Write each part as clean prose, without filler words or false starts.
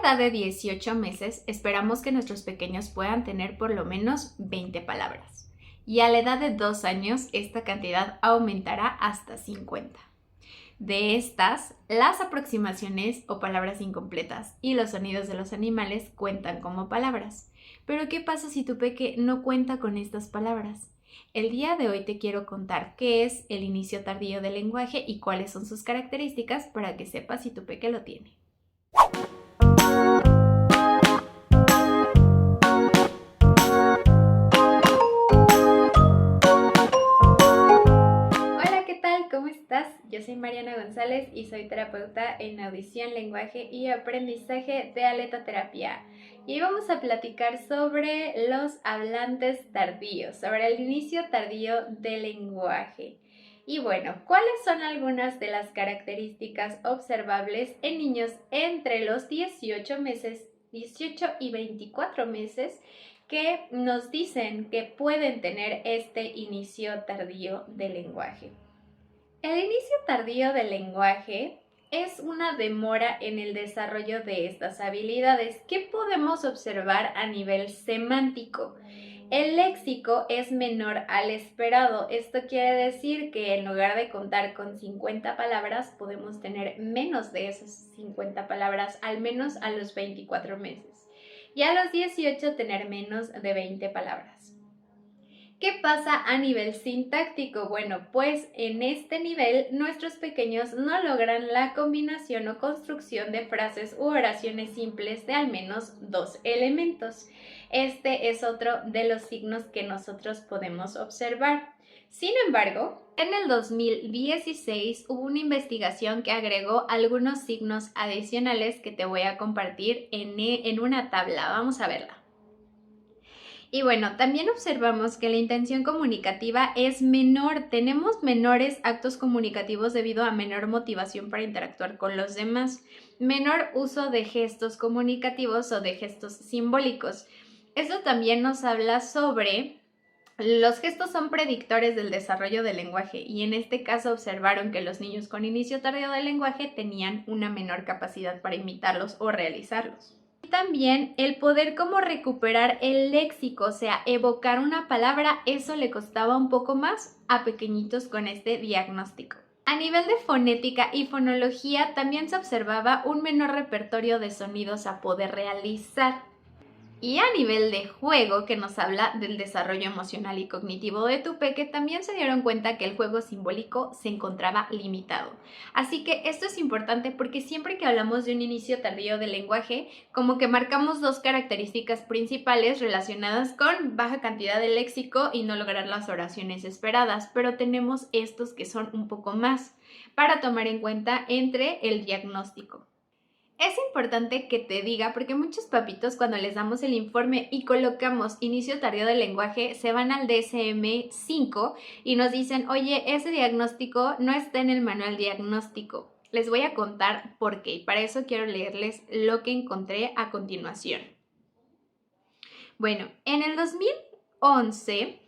edad de 18 meses, esperamos que nuestros pequeños puedan tener por lo menos 20 palabras. Y a la edad de 2 años, esta cantidad aumentará hasta 50. De estas, las aproximaciones o palabras incompletas y los sonidos de los animales cuentan como palabras. Pero ¿qué pasa si tu peque no cuenta con estas palabras? El día de hoy te quiero contar qué es el inicio tardío del lenguaje y cuáles son sus características para que sepas si tu peque lo tiene. Hola, ¿qué tal? ¿Cómo estás? Yo soy Mariana González y soy terapeuta en audición, lenguaje y aprendizaje de aletoterapia. Y hoy vamos a platicar sobre los hablantes tardíos, sobre el inicio tardío del lenguaje. Y bueno, ¿cuáles son algunas de las características observables en niños entre los 18 y 24 meses que nos dicen que pueden tener este inicio tardío del lenguaje? El inicio tardío del lenguaje es una demora en el desarrollo de estas habilidades. ¿Qué podemos observar a nivel semántico? El léxico es menor al esperado. Esto quiere decir que en lugar de contar con 50 palabras, podemos tener menos de esas 50 palabras, al menos a los 24 meses. Y a los 18 tener menos de 20 palabras. ¿Qué pasa a nivel sintáctico? Bueno, pues en este nivel nuestros pequeños no logran la combinación o construcción de frases u oraciones simples de al menos 2 elementos. Este es otro de los signos que nosotros podemos observar. Sin embargo, en el 2016 hubo una investigación que agregó algunos signos adicionales que te voy a compartir en una tabla. Vamos a verla. Y bueno, también observamos que la intención comunicativa es menor. Tenemos menores actos comunicativos debido a menor motivación para interactuar con los demás, menor uso de gestos comunicativos o de gestos simbólicos. Esto también nos habla sobre los gestos son predictores del desarrollo del lenguaje y en este caso observaron que los niños con inicio tardío del lenguaje tenían una menor capacidad para imitarlos o realizarlos. También el poder como recuperar el léxico, o sea, evocar una palabra, eso le costaba un poco más a pequeñitos con este diagnóstico. A nivel de fonética y fonología también se observaba un menor repertorio de sonidos a poder realizar. Y a nivel de juego, que nos habla del desarrollo emocional y cognitivo de tu peque, también se dieron cuenta que el juego simbólico se encontraba limitado. Así que esto es importante porque siempre que hablamos de un inicio tardío del lenguaje, como que marcamos dos características principales relacionadas con baja cantidad de léxico y no lograr las oraciones esperadas, pero tenemos estos que son un poco más para tomar en cuenta entre el diagnóstico. Es importante que te diga, porque muchos papitos cuando les damos el informe y colocamos inicio tardío del lenguaje, se van al DSM-5 y nos dicen, oye, ese diagnóstico no está en el manual diagnóstico. Les voy a contar por qué y para eso quiero leerles lo que encontré a continuación. Bueno, en el 2011,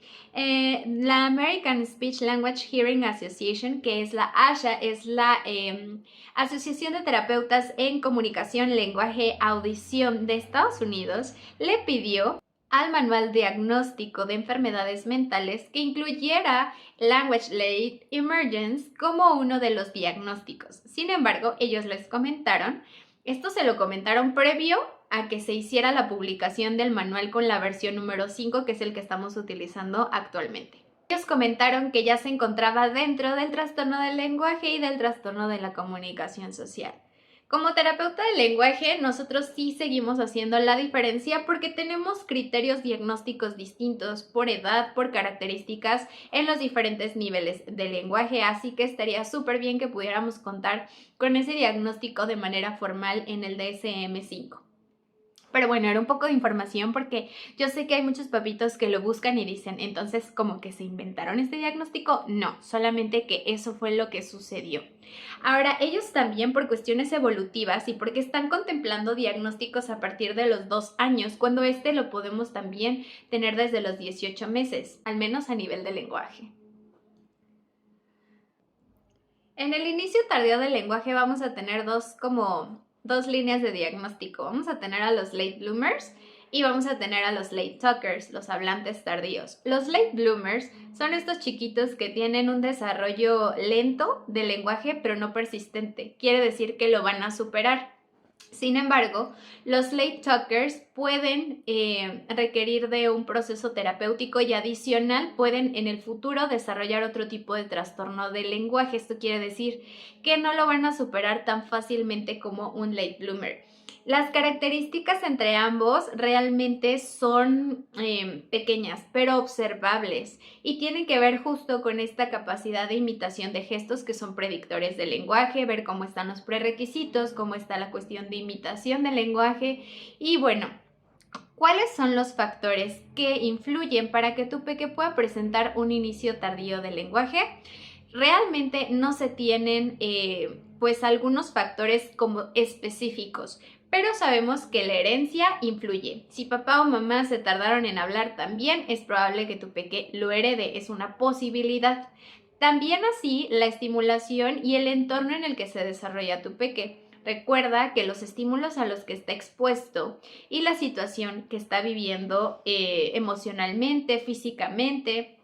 la American Speech Language Hearing Association, que es la ASHA, es la Asociación de Terapeutas en Comunicación, Lenguaje, Audición de Estados Unidos, le pidió al Manual Diagnóstico de Enfermedades Mentales que incluyera Language Late Emergence como uno de los diagnósticos. Sin embargo, ellos les comentaron, esto se lo comentaron previo a que se hiciera la publicación del manual con la versión número 5, que es el que estamos utilizando actualmente. Ellos comentaron que ya se encontraba dentro del trastorno del lenguaje y del trastorno de la comunicación social. Como terapeuta del lenguaje, nosotros sí seguimos haciendo la diferencia porque tenemos criterios diagnósticos distintos por edad, por características en los diferentes niveles del lenguaje, así que estaría súper bien que pudiéramos contar con ese diagnóstico de manera formal en el DSM-5. Pero bueno, era un poco de información porque yo sé que hay muchos papitos que lo buscan y dicen, entonces, ¿como que se inventaron este diagnóstico? No, solamente que eso fue lo que sucedió. Ahora, ellos también por cuestiones evolutivas y porque están contemplando diagnósticos a partir de los 2 años, cuando lo podemos también tener desde los 18 meses, al menos a nivel de lenguaje. En el inicio tardío del lenguaje vamos a tener dos como dos líneas de diagnóstico. Vamos a tener a los late bloomers y vamos a tener a los late talkers, los hablantes tardíos. Los late bloomers son estos chiquitos que tienen un desarrollo lento del lenguaje, pero no persistente. Quiere decir que lo van a superar. Sin embargo, los late talkers pueden requerir de un proceso terapéutico y adicional pueden en el futuro desarrollar otro tipo de trastorno del lenguaje. Esto quiere decir que no lo van a superar tan fácilmente como un late bloomer. Las características entre ambos realmente son pequeñas, pero observables y tienen que ver justo con esta capacidad de imitación de gestos que son predictores del lenguaje, ver cómo están los prerequisitos, cómo está la cuestión de imitación del lenguaje y bueno, ¿cuáles son los factores que influyen para que tu peque pueda presentar un inicio tardío del lenguaje? Realmente no se tienen pues algunos factores como específicos, pero sabemos que la herencia influye. Si papá o mamá se tardaron en hablar también, es probable que tu peque lo herede, es una posibilidad. También así la estimulación y el entorno en el que se desarrolla tu peque. Recuerda que los estímulos a los que está expuesto y la situación que está viviendo emocionalmente, físicamente,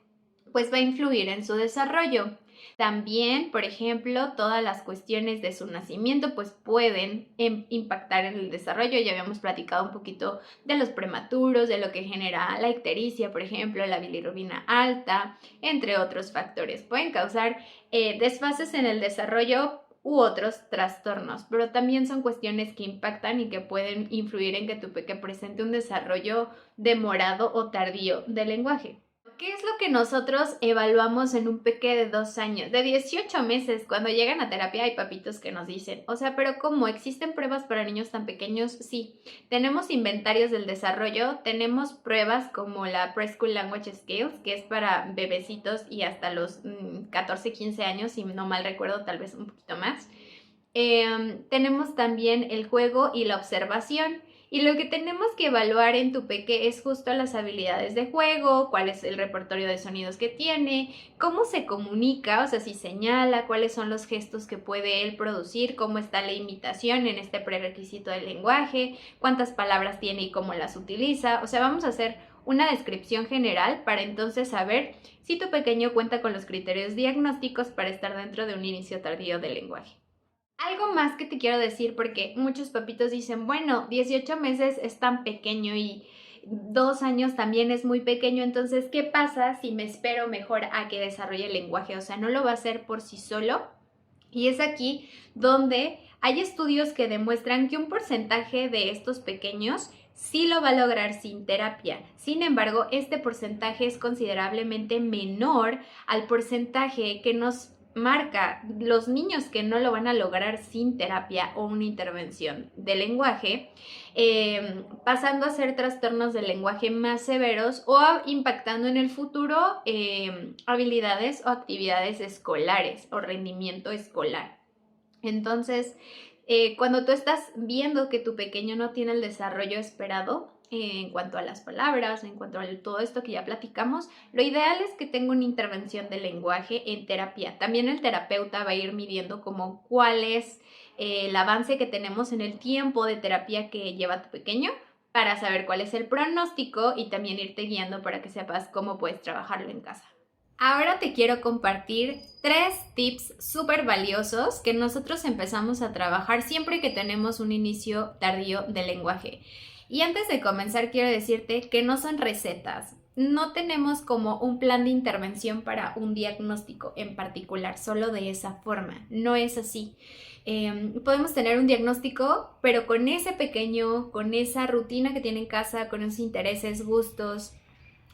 pues va a influir en su desarrollo. También, por ejemplo, todas las cuestiones de su nacimiento pues pueden impactar en el desarrollo. Ya habíamos platicado un poquito de los prematuros, de lo que genera la ictericia, por ejemplo, la bilirrubina alta, entre otros factores. Pueden causar desfases en el desarrollo u otros trastornos, pero también son cuestiones que impactan y que pueden influir en que tu peque presente un desarrollo demorado o tardío del lenguaje. ¿Qué es lo que nosotros evaluamos en un peque de 2 años? De 18 meses, cuando llegan a terapia hay papitos que nos dicen, o sea, pero ¿cómo? ¿Existen pruebas para niños tan pequeños? Sí, tenemos inventarios del desarrollo, tenemos pruebas como la Preschool Language Scales, que es para bebecitos y hasta los 14, 15 años, si no mal recuerdo, tal vez un poquito más. Tenemos también el juego y la observación. Y lo que tenemos que evaluar en tu peque es justo las habilidades de juego, cuál es el repertorio de sonidos que tiene, cómo se comunica, o sea, si señala, cuáles son los gestos que puede él producir, cómo está la imitación en este prerequisito del lenguaje, cuántas palabras tiene y cómo las utiliza. O sea, vamos a hacer una descripción general para entonces saber si tu pequeño cuenta con los criterios diagnósticos para estar dentro de un inicio tardío del lenguaje. Algo más que te quiero decir, porque muchos papitos dicen, bueno, 18 meses es tan pequeño y 2 años también es muy pequeño, entonces, ¿qué pasa si me espero mejor a que desarrolle el lenguaje? O sea, no lo va a hacer por sí solo. Y es aquí donde hay estudios que demuestran que un porcentaje de estos pequeños sí lo va a lograr sin terapia. Sin embargo, este porcentaje es considerablemente menor al porcentaje que nos marca los niños que no lo van a lograr sin terapia o una intervención de lenguaje, pasando a ser trastornos del lenguaje más severos o impactando en el futuro habilidades o actividades escolares o rendimiento escolar. Entonces, cuando tú estás viendo que tu pequeño no tiene el desarrollo esperado, en cuanto a las palabras, en cuanto a todo esto que ya platicamos, lo ideal es que tenga una intervención de lenguaje en terapia. También el terapeuta va a ir midiendo como cuál es el avance que tenemos en el tiempo de terapia que lleva tu pequeño para saber cuál es el pronóstico y también irte guiando para que sepas cómo puedes trabajarlo en casa. Ahora te quiero compartir 3 tips súper valiosos que nosotros empezamos a trabajar siempre que tenemos un inicio tardío del lenguaje. Y antes de comenzar quiero decirte que no son recetas, no tenemos como un plan de intervención para un diagnóstico en particular, solo de esa forma, no es así. Podemos tener un diagnóstico, pero con ese pequeño, con esa rutina que tiene en casa, con esos intereses, gustos,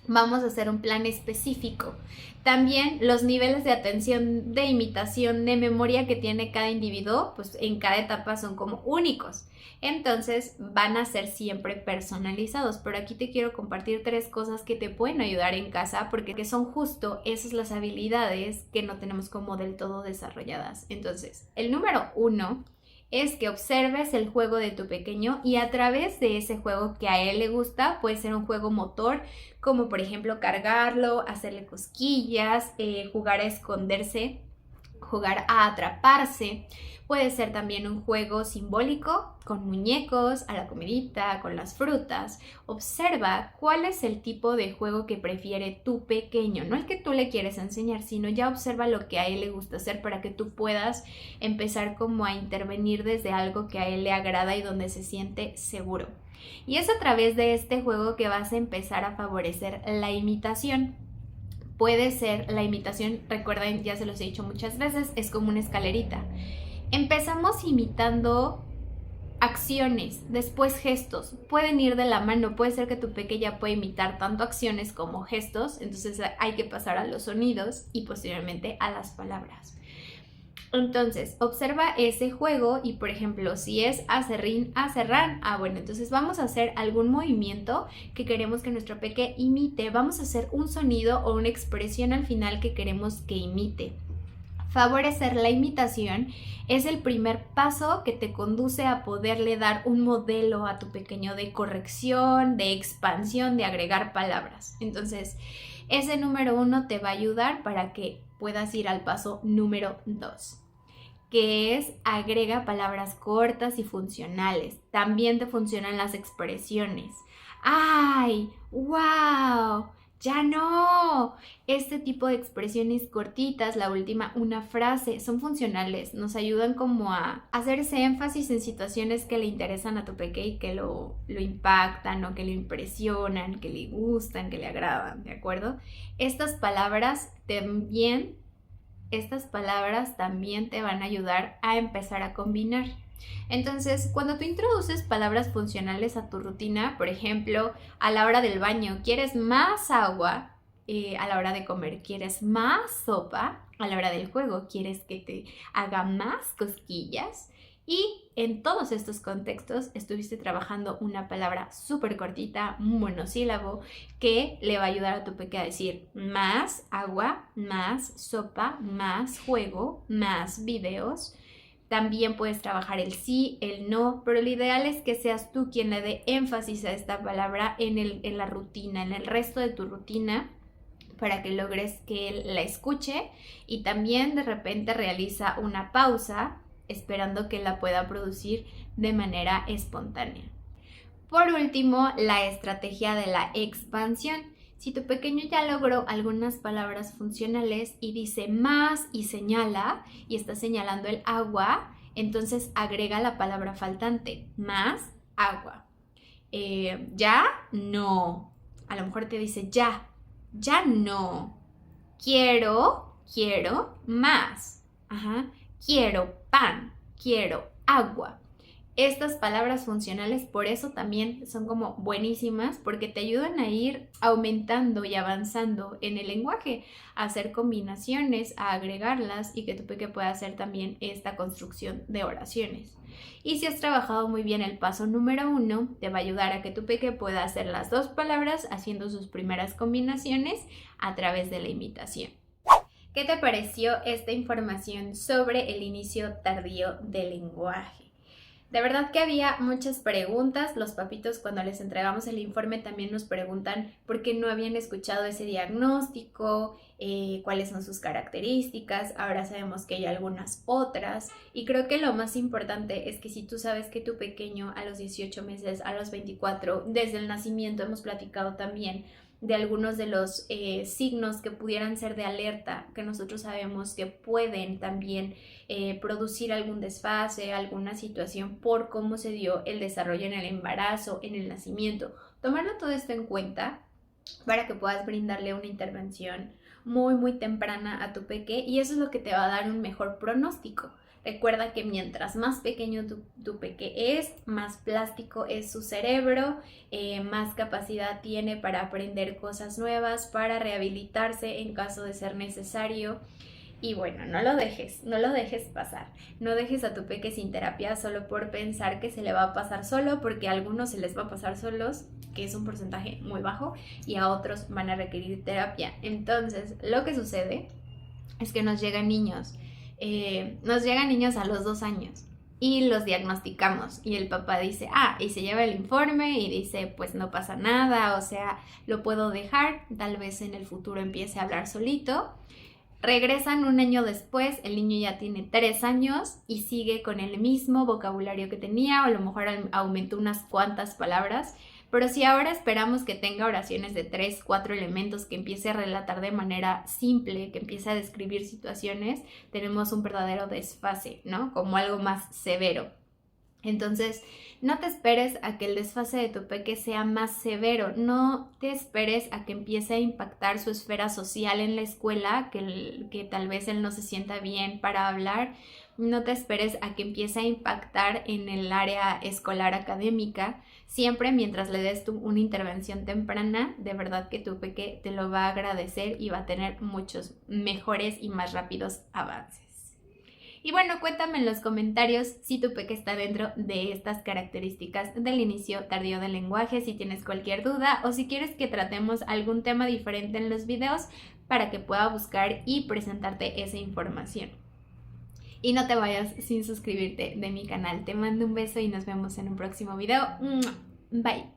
vamos a hacer un plan específico. También los niveles de atención, de imitación, de memoria que tiene cada individuo, pues en cada etapa son como únicos. Entonces van a ser siempre personalizados. Pero aquí te quiero compartir 3 cosas que te pueden ayudar en casa porque son justo esas las habilidades que no tenemos como del todo desarrolladas. Entonces, el número 1 es que observes el juego de tu pequeño y a través de ese juego que a él le gusta, puede ser un juego motor, como por ejemplo cargarlo, hacerle cosquillas, jugar a esconderse jugar a atraparse. Puede ser también un juego simbólico con muñecos, a la comidita, con las frutas. Observa cuál es el tipo de juego que prefiere tu pequeño, no el que tú le quieres enseñar, sino ya observa lo que a él le gusta hacer para que tú puedas empezar como a intervenir desde algo que a él le agrada y donde se siente seguro. Y es a través de este juego que vas a empezar a favorecer la imitación. Puede ser la imitación, recuerden, ya se los he dicho muchas veces, es como una escalerita. Empezamos imitando acciones, después gestos, pueden ir de la mano, puede ser que tu pequeña pueda imitar tanto acciones como gestos, entonces hay que pasar a los sonidos y posteriormente a las palabras. Entonces, observa ese juego y, por ejemplo, si es acerrín, acerrán, bueno, entonces vamos a hacer algún movimiento que queremos que nuestro peque imite, vamos a hacer un sonido o una expresión al final que queremos que imite. Favorecer la imitación es el primer paso que te conduce a poderle dar un modelo a tu pequeño de corrección, de expansión, de agregar palabras. Entonces, ese número 1 te va a ayudar para que puedas ir al paso número 2, que es agrega palabras cortas y funcionales. También te funcionan las expresiones. ¡Ay! ¡Wow! ¡Ya no! Este tipo de expresiones cortitas, la última, una frase, son funcionales. Nos ayudan como a hacerse énfasis en situaciones que le interesan a tu peque y que lo impactan o que le impresionan, que le gustan, que le agradan, ¿de acuerdo? Estas palabras también te van a ayudar a empezar a combinar. Entonces, cuando tú introduces palabras funcionales a tu rutina, por ejemplo, a la hora del baño, ¿quieres más agua? A la hora de comer, ¿quieres más sopa? A la hora del juego, ¿quieres que te haga más cosquillas? Y en todos estos contextos estuviste trabajando una palabra súper cortita, un monosílabo, que le va a ayudar a tu peque a decir más agua, más sopa, más juego, más videos. También puedes trabajar el sí, el no, pero lo ideal es que seas tú quien le dé énfasis a esta palabra en la rutina, en el resto de tu rutina, para que logres que él la escuche y también de repente realiza una pausa esperando que la pueda producir de manera espontánea. Por último, la estrategia de la expansión. Si tu pequeño ya logró algunas palabras funcionales y dice más y señala y está señalando el agua, entonces agrega la palabra faltante, más agua. Ya no. A lo mejor te dice ya no. Quiero más. Quiero pan, quiero agua. Estas palabras funcionales por eso también son como buenísimas porque te ayudan a ir aumentando y avanzando en el lenguaje, a hacer combinaciones, a agregarlas y que tu peque pueda hacer también esta construcción de oraciones. Y si has trabajado muy bien el paso número 1, te va a ayudar a que tu peque pueda hacer las dos palabras haciendo sus primeras combinaciones a través de la imitación. ¿Qué te pareció esta información sobre el inicio tardío del lenguaje? De verdad que había muchas preguntas. Los papitos, cuando les entregamos el informe, también nos preguntan por qué no habían escuchado ese diagnóstico, cuáles son sus características. Ahora sabemos que hay algunas otras. Y creo que lo más importante es que si tú sabes que tu pequeño a los 18 meses, a los 24, desde el nacimiento, hemos platicado también de algunos de los signos que pudieran ser de alerta, que nosotros sabemos que pueden también producir algún desfase, alguna situación por cómo se dio el desarrollo en el embarazo, en el nacimiento. Tomarlo todo esto en cuenta para que puedas brindarle una intervención muy temprana a tu peque y eso es lo que te va a dar un mejor pronóstico. Recuerda que mientras más pequeño tu peque es, más plástico es su cerebro, más capacidad tiene para aprender cosas nuevas, para rehabilitarse en caso de ser necesario. Y bueno, no lo dejes pasar. No dejes a tu peque sin terapia solo por pensar que se le va a pasar solo, porque a algunos se les va a pasar solos, que es un porcentaje muy bajo, y a otros van a requerir terapia. Entonces, lo que sucede es que nos llegan niños a los 2 años y los diagnosticamos y el papá dice, y se lleva el informe y dice, pues no pasa nada, o sea, lo puedo dejar, tal vez en el futuro empiece a hablar solito. Regresan un año después, el niño ya tiene 3 años y sigue con el mismo vocabulario que tenía, o a lo mejor aumentó unas cuantas palabras, pero si ahora esperamos que tenga oraciones de 3, 4 elementos, que empiece a relatar de manera simple, que empiece a describir situaciones, tenemos un verdadero desfase, ¿no? Como algo más severo. Entonces, no te esperes a que el desfase de tu peque sea más severo, no te esperes a que empiece a impactar su esfera social en la escuela, que tal vez él no se sienta bien para hablar, no te esperes a que empiece a impactar en el área escolar académica, siempre mientras le des una intervención temprana, de verdad que tu peque te lo va a agradecer y va a tener muchos mejores y más rápidos avances. Y bueno, cuéntame en los comentarios si tu peque está dentro de estas características del inicio tardío del lenguaje, si tienes cualquier duda o si quieres que tratemos algún tema diferente en los videos para que pueda buscar y presentarte esa información. Y no te vayas sin suscribirte de mi canal. Te mando un beso y nos vemos en un próximo video. Bye.